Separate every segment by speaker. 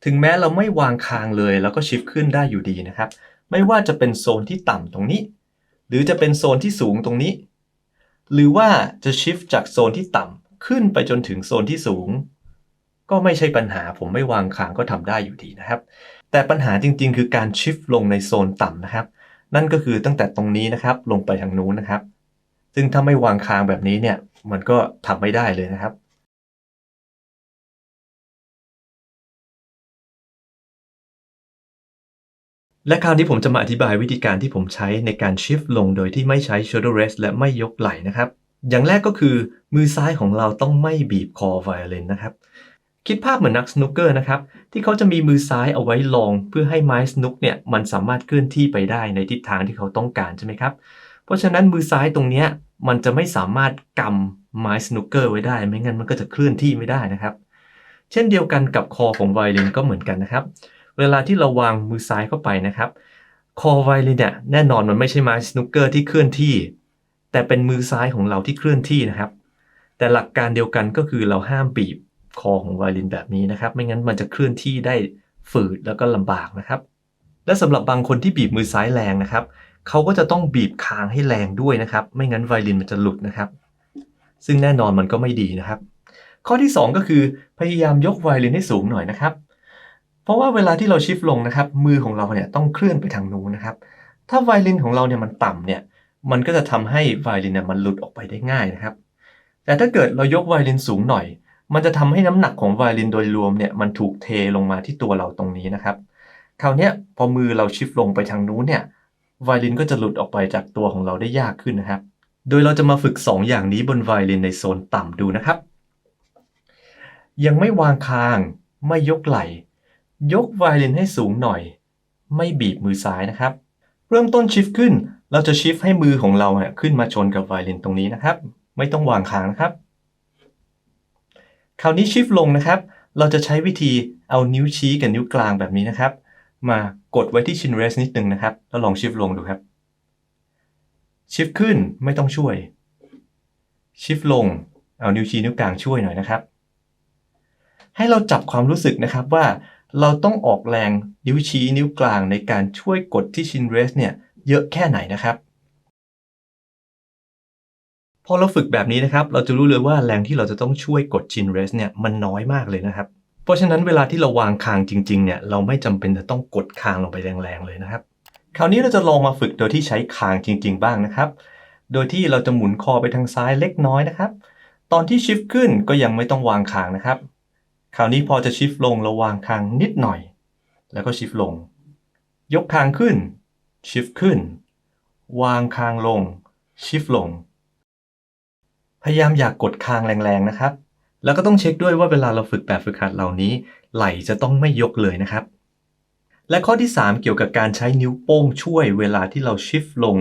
Speaker 1: ถึงแม้เราไม่วางคางเลยแล้วก็ชิฟขึ้นได้อยู่ดีนะครับไม่ว่าจะเป็นโซนที่ต่ำตรงนี้หรือจะเป็นโซนที่สูงตรงนี้หรือว่าจะชิฟจากโซนที่ต่ำขึ้นไปจนถึงโซนที่สูงก็ไม่ใช่ปัญหาผมไม่วางคางก็ทำได้อยู่ดีนะครับแต่ปัญหาจริงๆคือการชิฟลงในโซนต่ำนะครับนั่นก็คือตั้งแต่ตรงนี้นะครับลงไปทางนู้นนะครับซึ่งถ้าไม่วางคางแบบนี้เนี่ยมันก็ทำไม่ได้เลยนะครับ และคราวนี้ผมจะมาอธิบายวิธีการที่ผมใช้ในการ shift ลงโดยที่ไม่ใช้ shoulder rest และไม่ยกไหล่นะครับอย่างแรกก็คือมือซ้ายของเราต้องไม่บีบคอไวโอลินนะครับคิดภาพเหมือนนักสนุกเกอร์นะครับที่เขาจะมีมือซ้ายเอาไว้รองเพื่อให้ไม้สนุกเนี่ยมันสามารถเคลื่อนที่ไปได้ในทิศทางที่เขาต้องการใช่ไหมครับเพราะฉะนั้นมือซ้ายตรงเนี้ยมันจะไม่สามารถกำไม้สนุกเกอร์ไว้ได้ไม่งั้นมันก็จะเคลื่อนที่ไม่ได้นะครับเช่นเดียวกันกับคอของไวโอลินก็เหมือนกันนะครับ เวลาที่เราวางมือซ้ายเข้าไปนะครับคอไวโอลินเนี่ยแน่นอนมันไม่ใช่ไม้สนุกเกอร์ที่เคลื่อนที่แต่เป็นมือซ้ายของเราที่เคลื่อนที่นะครับแต่หลักการเดียวกันก็คือเราห้ามบีบคอของไวโอลินแบบนี้นะครับไม่งั้นมันจะเคลื่อนที่ได้ฝืดแล้วก็ลำบากนะครับและสำหรับบางคนที่บีบมือซ้ายแรงนะครับเขาก็จะต้องบีบคางให้แรงด้วยนะครับไม่งั้นไวโอลินมันจะหลุดนะครับซึ่งแน่นอนมันก็ไม่ดีนะครับข้อที่2ก็คือพยายามยกไวโอลินให้สูงหน่อยนะครับ เพราะว่าเวลาที่เราชิฟลงนะครับมือของเราเนี่ยต้องเคลื่อนไปทางนู้นนะครับถ้าไวโอลินของเราเนี่ยมันต่ำเนี่ยมันก็จะทำให้ไวโอลินเนี่ยมันหลุดออกไปได้ง่ายนะครับแต่ถ้าเกิดเรายกไวโอลินสูงหน่อยมันจะทำให้น้ำหนักของไวโอลินโดยรวมเนี่ยมันถูกเทลงมาที่ตัวเราตรงนี้นะครับคราวนี้พอมือเราชิฟลงไปทางนู้นเนี่ยไวโอลินก็จะหลุดออกไปจากตัวของเราได้ยากขึ้นนะครับโดยเราจะมาฝึก2อย่างนี้บนไวโอลินในโซนต่ำดูนะครับ ยังไม่วางคางไม่ยกไหล่ยกไวโอลินให้สูงหน่อยไม่บีบมือซ้ายนะครับเริ่มต้นชิฟขึ้นเราจะชิฟให้มือของเราเนี่ยขึ้นมาชนกับไวโอลินตรงนี้นะครับไม่ต้องวางคางนะครับคราวนี้ชิฟลงนะครับเราจะใช้วิธีเอานิ้วชี้กับนิ้วกลางแบบนี้นะครับมากดไว้ที่ชินเรสนิดนึงนะครับแล้วลองชิฟลงดูครับชิฟขึ้นไม่ต้องช่วยชิฟลงเอานิ้วชี้นิ้วกลางช่วยหน่อยนะครับ ให้เราจับความรู้สึกนะครับว่าเราต้องออกแรงนิ้วชี้นิ้วกลางในการช่วยกดที่ชินเรสเนี่ยเยอะแค่ไหนนะครับพอเราฝึกแบบนี้นะครับเราจะรู้เลยว่าแรงที่เราจะต้องช่วยกดชินเรสเนี่ยมันน้อยมากเลยนะครับเพราะฉะนั้นเวลาที่เราวางคางจริงๆเนี่ยเราไม่จำเป็นจะต้องกดคางลงไปแรงๆเลยนะครับคราวนี้เราจะลองมาฝึกโดยที่ใช้คางจริงๆบ้างนะครับโดยที่เราจะหมุนคอไปทางซ้ายเล็กน้อยนะครับตอนที่ชิฟขึ้นก็ยังไม่ต้องวางคางนะครับ คราวนี้พอจะชิฟลงเราวางคางนิดหน่อยแล้วก็ชิฟลงยกคางขึ้นชิฟขึ้นวางคางลงชิฟลงพยายามอย่ากกดคางแรงๆนะครับแล้วก็ต้องเช็คด้วยว่าเวลาเราฝึกแบบฝึกหัดเหล่านี้ไหล่จะต้องไม่ยกเลยนะครับและข้อที่3เกี่ยวกับการใช้นิ้วโป้งช่วยเวลาที่เราชิฟลง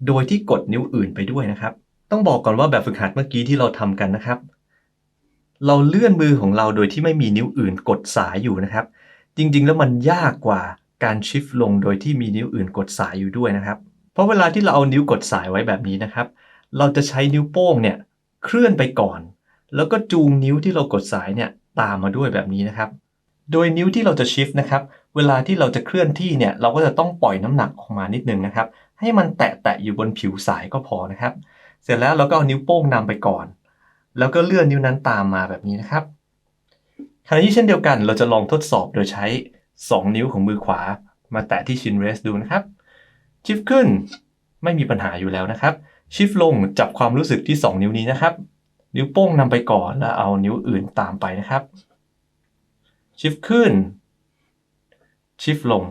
Speaker 1: โดยที่กดนิ้วอื่นไปด้วยนะครับต้องบอกก่อนว่าแบบฝึกหัดเมื่อกี้ที่เราทำกันนะครับ เราเลื่อนมือของเราโดยที่ไม่มีนิ้วอื่นกดสายอยู่นะครับจริงๆแล้วมันยากกว่าการชิฟลงโดยที่มีนิ้วอื่นกดสายอยู่ด้วยนะครับเพราะเวลาที่เราเอานิ้วกดสายไว้แบบนี้นะครับเราจะใช้นิ้วโป้งเนี่ยเคลื่อนไปก่อนแล้วก็จูงนิ้วที่เรากดสายเนี่ยตามมาด้วยแบบนี้นะครับโดยนิ้วที่เราจะชิฟนะครับเวลาที่เราจะเคลื่อนที่เนี่ยเราก็จะต้องปล่อยน้ำหนักออกมานิดนึงนะครับให้มันแตะๆอยู่บนผิวสายก็พอนะครับเสร็จแล้วเราก็เอานิ้วโป้งนำไปก่อน แล้วก็เลื่อนนิ้วนั้นตามมาแบบนี้นะครับคราวนี้เช่นเดียวกันเราจะลองทดสอบโดยใช้2นิ้วของมือขวามาแตะที่ชินเรสดูนะครับชิฟขึ้นไม่มีปัญหาอยู่แล้วนะครับชิฟลงจับความรู้สึกที่2นิ้วนี้นะครับนิ้วโป้งนำไปก่อนแล้วเอานิ้วอื่นตามไปนะครับชิฟขึ้นชิฟลง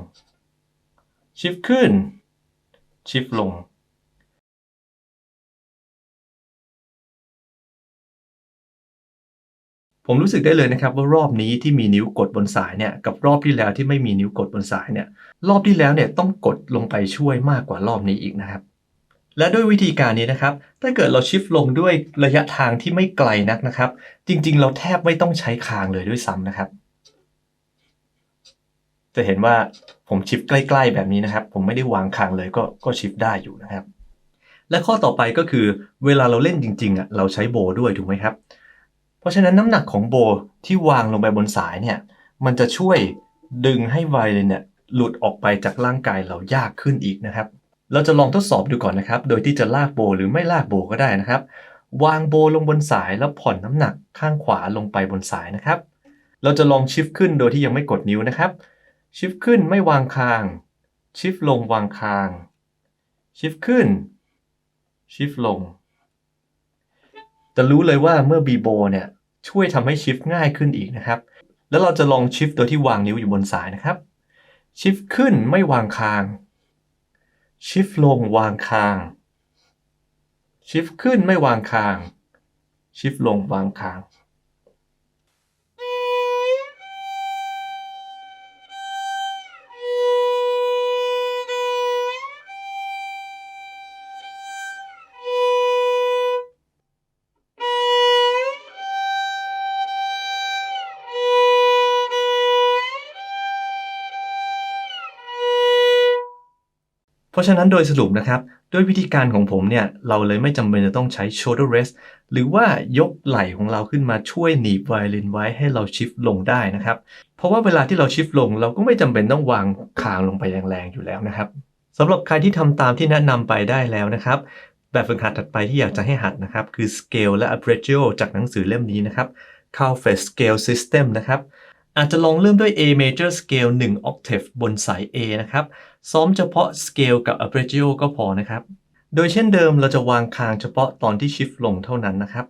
Speaker 1: ชิฟขึ้นชิฟลง ผมรู้สึกได้เลยนะครับว่ารอบนี้ที่มีนิ้วกดบนสายเนี่ยกับรอบที่แล้วที่ไม่มีนิ้วกดบนสายเนี่ยรอบที่แล้วเนี่ยต้องกดลงไปช่วยมากกว่ารอบนี้อีกนะครับและด้วยวิธีการนี้นะครับถ้าเกิดเราชิฟลงด้วยระยะทางที่ไม่ไกลนักนะครับจริงๆเราแทบไม่ต้องใช้คางเลยด้วยซ้ำนะครับจะเห็นว่าผมชิฟใกล้ๆแบบนี้นะครับผมไม่ได้วางคางเลยก็ชิฟได้อยู่นะครับและข้อต่อไปก็คือเวลาเราเล่นจริงๆอ่ะเราใช้โบว์ด้วยถูกไหมครับ เพราะฉะนั้นน้ำหนักของโบที่วางลงไปบนสายเนี่ยมันจะช่วย ดึงให้ไวโอลินเนี่ยหลุดออกไปจากร่างกายเรายากขึ้นอีกนะครับเราจะลองทดสอบดูก่อนนะครับโดยที่จะลากโบหรือไม่ลากโบก็ได้นะครับวางโบลงบนสายแล้วผ่อนน้ำหนักข้างขวาลงไปบนสายนะครับเราจะลองชิฟต์ขึ้นโดยที่ยังไม่กดนิ้วนะครับชิฟต์ขึ้นไม่วางคางชิฟต์ลงวางคางชิฟต์ขึ้นชิฟต์ลงจะรู้เลยว่าเมื่อบีโบเนี่ยช่วยทำให้ชิฟต์ง่ายขึ้นอีกนะครับแล้วเราจะลองชิฟต์โดยที่วางนิ้วอยู่บนสายนะครับชิฟต์ขึ้นไม่วางคางชิฟต์ลงวางคางชิฟต์ขึ้นไม่วางคางชิฟต์ลงวางคางเพราะฉะนั้นโดยสรุปนะครับด้วยวิธีการของผมเนี่ยเราเลยไม่จำเป็นจะต้องใช้ shoulder rest หรือว่ายกไหล่ของเราขึ้นมาช่วยหนีบไวโอลินไว้ให้เราชิฟต์ลงได้นะครับเพราะว่าเวลาที่เราชิฟต์ลงเราก็ไม่จำเป็นต้องวางคางลงไปแรงๆอยู่แล้วนะครับสำหรับใครที่ทำตามที่แนะนำไปได้แล้วนะครับแบบฝึกหัดถัดไปที่อยากจะให้หัดนะครับคือ scale และ arpeggio จากหนังสือเล่มนี้นะครับ Calfest Scale System นะครับอาจจะลองเริ่มด้วย A major scale 1 octave บนสาย A นะครับซ้อมเฉพาะ scale กับ arpeggio ก็พอนะครับโดยเช่นเดิมเราจะวางคางเฉพาะตอนที่ชิฟต์ลงเท่านั้นนะครับ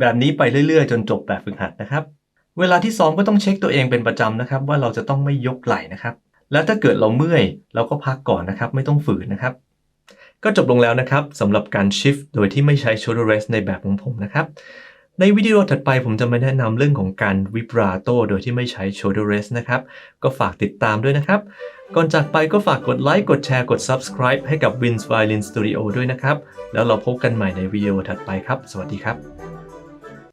Speaker 1: แบบนี้ไปเรื่อยๆจนจบแบบฝึกหัดนะครับเวลาที่ซ้อมก็ต้องเช็คตัวเองเป็นประจำนะครับว่าเราจะต้องไม่ยกไหล่นะครับแล้วถ้าเกิดเราเมื่อยเราก็พักก่อนนะครับไม่ต้องฝืนนะครับก็จบลงแล้วนะครับสำหรับการชิฟต์โดยที่ไม่ใช้ shoulder rest ในแบบของผมนะครับในวิดีโอถัดไปผมจะมาแนะนำเรื่องของการ vibrato โดยที่ไม่ใช้ shoulder rest นะครับก็ฝากติดตามด้วยนะครับก่อนจากไปก็ฝากกดไลค์กดแชร์กด subscribe ให้กับ Wins Violin Studio ด้วยนะครับแล้วเราพบกันใหม่ในวิดีโอถัดไปครับสวัสดีครับ